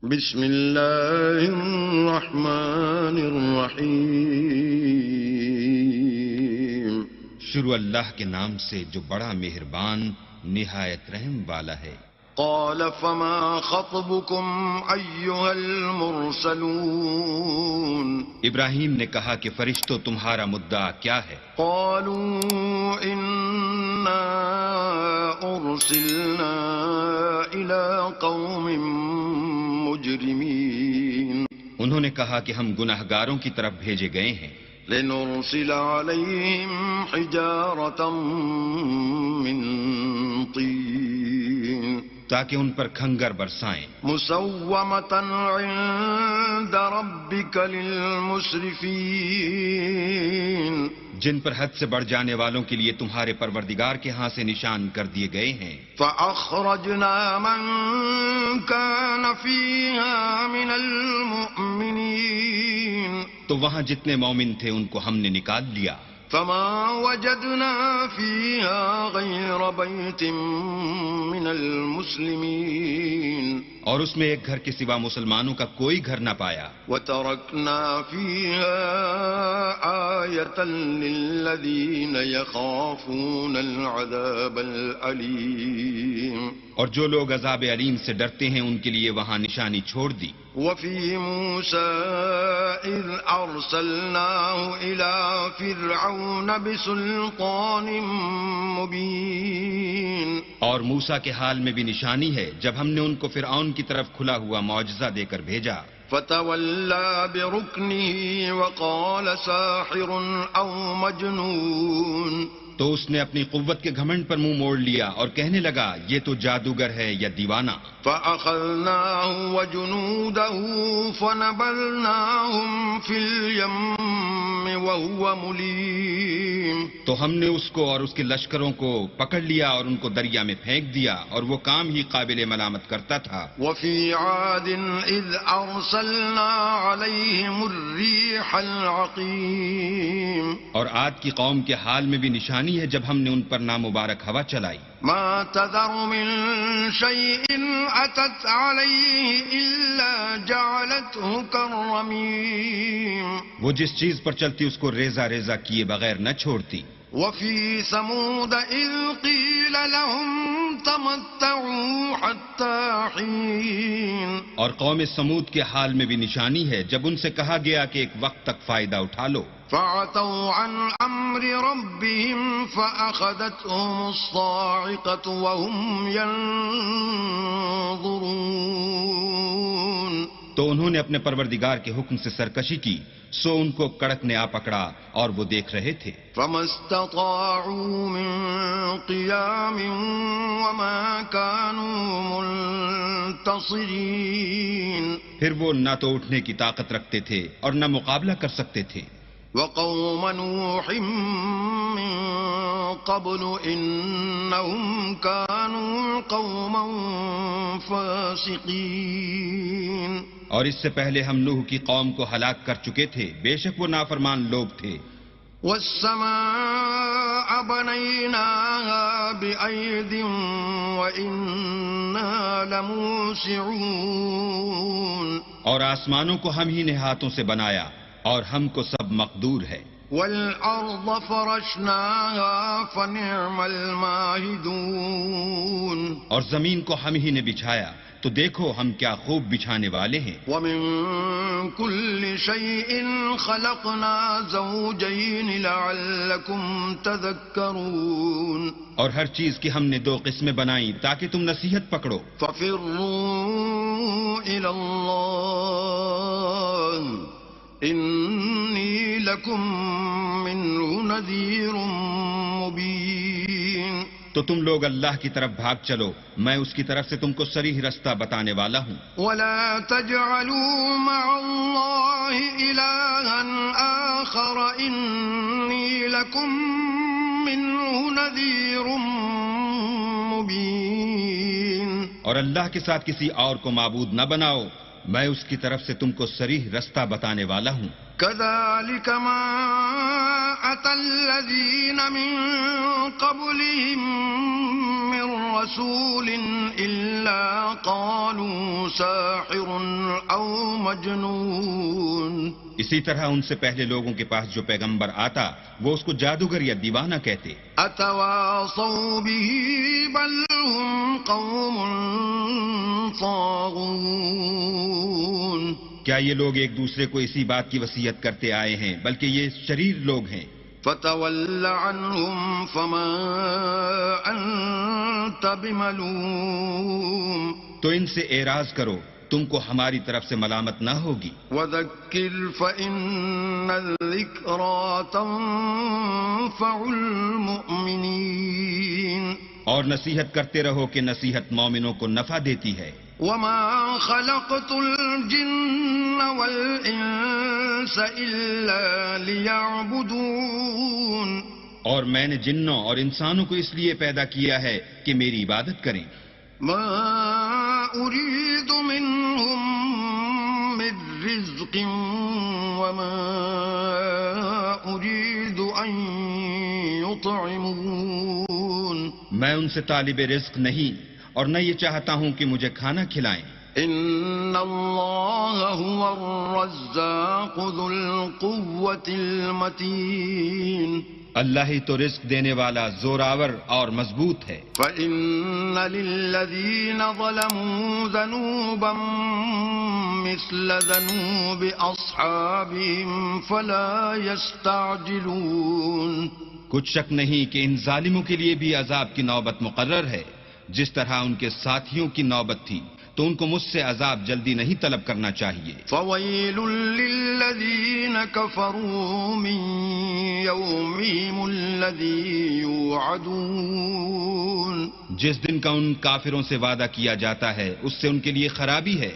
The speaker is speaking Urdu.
بسم اللہ الرحمن الرحیم. شروع اللہ کے نام سے جو بڑا مہربان نہایت رحم والا ہے. قال فما خطبكم ایھا المرسلون. ابراہیم نے کہا کہ فرشتوں تمہارا مدعا کیا ہے؟ قالوا انا ارسلنا الى قوم مجرمین. انہوں نے کہا کہ ہم گناہگاروں کی طرف بھیجے گئے ہیں. لنرسل علیہم حجارة من طین تاکہ ان پر کھنگر برسائیں. مسومة عند ربک للمسرفین. جن پر حد سے بڑھ جانے والوں کے لیے تمہارے پروردگار کے ہاں سے نشان کر دیے گئے ہیں. فأخرجنا من كان فيها من المؤمنین. تو وہاں جتنے مومن تھے ان کو ہم نے نکال لیا. فما وجدنا فيها غير بيت من المسلمين. اور اس میں ایک گھر کے سوا مسلمانوں کا کوئی گھر نہ پایا. وتركنا فيها آية للذين يخافون العذاب الأليم. اور جو لوگ عذاب علیم سے ڈرتے ہیں ان کے لیے وہاں نشانی چھوڑ دی. وفي موسى إذ أرسلناه إلى فرعون بسلطان مبين. اور موسیٰ کے حال میں بھی نشانی ہے جب ہم نے ان کو فرعون کی طرف کھلا ہوا معجزہ دے کر بھیجا. فتولى بركنه وقال ساحر أو مجنون. تو اس نے اپنی قوت کے گھمنڈ پر منہ موڑ لیا اور کہنے لگا یہ تو جادوگر ہے یا دیوانہ. فأخذناه وجنوده فنبذناهم في اليم وهو مليم. تو ہم نے اس کو اور اس کے لشکروں کو پکڑ لیا اور ان کو دریا میں پھینک دیا اور وہ کام ہی قابل ملامت کرتا تھا. وفي عاد إذ أرسلنا عليهم الريح العقيم. اور عاد کی قوم کے حال میں بھی نشانی ہے جب ہم نے ان پر نامبارک ہوا چلائی. ما تذر من شيء أتت عليه إلا جعلته كالرميم. وہ جس چیز پر چلتی اس کو ریزہ ریزہ کیے بغیر نہ چھوڑتی. وفي ثمود إذ قيل لهم تمتعوا حتى حين. اور قوم سمود کے حال میں بھی نشانی ہے جب ان سے کہا گیا کہ ایک وقت تک فائدہ اٹھا لو. فعتوا عن أمر ربهم فأخذتهم الصاعقة وهم ينظرون. تو انہوں نے اپنے پروردگار کے حکم سے سرکشی کی سو ان کو کڑک نے آ پکڑا اور وہ دیکھ رہے تھے. فما استطاعوا من قيام وما كانوا منتصرين. پھر وہ نہ تو اٹھنے کی طاقت رکھتے تھے اور نہ مقابلہ کر سکتے تھے. وقوم نوح من قبل إنهم كانوا قوما فاسقين. اور اس سے پہلے ہم نوح کی قوم کو ہلاک کر چکے تھے بے شک وہ نافرمان لوگ تھے. والسماء بنيناها بأيد وإنا لموسعون. اور آسمانوں کو ہم ہی نے ہاتھوں سے بنایا اور ہم کو سب مقدور ہے. والأرض فرشناها فنعم الماهدون. اور زمین کو ہم ہی نے بچھایا تو دیکھو ہم کیا خوب بچھانے والے ہیں. ومن كل شيء خلقنا زوجين لعلكم تذكرون. اور ہر چیز کی ہم نے دو قسمیں بنائیں تاکہ تم نصیحت پکڑو. ففروا إلى الله إني لكم منه نذير مبين. تو تم لوگ اللہ کی طرف بھاگ چلو میں اس کی طرف سے تم کو صریح رستہ بتانے والا ہوں. ولا تجعلوا مع الله إلها آخر إني لكم منه نذير مبين. اور اللہ کے ساتھ کسی اور کو معبود نہ بناؤ میں اس کی طرف سے تم کو صریح رستہ بتانے والا ہوں. كذلك ما أتى الذين من قبلهم من رسول إلا قالوا ساحر أو مجنون. اسی طرح ان سے پہلے لوگوں کے پاس جو پیغمبر آتا وہ اس کو جادوگر یا دیوانہ کہتے. أتواصوا به بل هم قوم طاغون. کیا یہ لوگ ایک دوسرے کو اسی بات کی وصیت کرتے آئے ہیں بلکہ یہ شریر لوگ ہیں. فتول عنهم فما أنت بملوم. تو ان سے اعراض کرو، تم کو ہماری طرف سے ملامت نہ ہوگی. وذكر فإن الذكرى تنفع المؤمنين. اور نصیحت کرتے رہو کہ نصیحت مومنوں کو نفع دیتی ہے. وما خلقت الجن والإنس إلا ليعبدون. اور میں نے جنوں اور انسانوں کو اس لیے پیدا کیا ہے کہ میری عبادت کریں. ما أريد منهم من رزق وما أريد أن يطعمون. میں ان سے طالب رزق نہیں اور نہ یہ چاہتا ہوں کہ مجھے کھانا کھلائیں. ان اللہ هو الرزاق ذو القوة المتین. اللہ ہی تو رزق دینے والا زوراور اور مضبوط ہے. فإن للذین ظلموا ذنوبا مثل ذنوب اصحابهم فلا يستعجلون. کچھ شک نہیں کہ ان ظالموں کے لیے بھی عذاب کی نوبت مقرر ہے. جس طرح ان کے ساتھیوں کی نوبت تھی تو ان کو مجھ سے عذاب جلدی نہیں طلب کرنا چاہیے. فویل للذین کفروا من یومہم الذی یوعدون. جس دن کا ان کافروں سے وعدہ کیا جاتا ہے اس سے ان کے لیے خرابی ہے.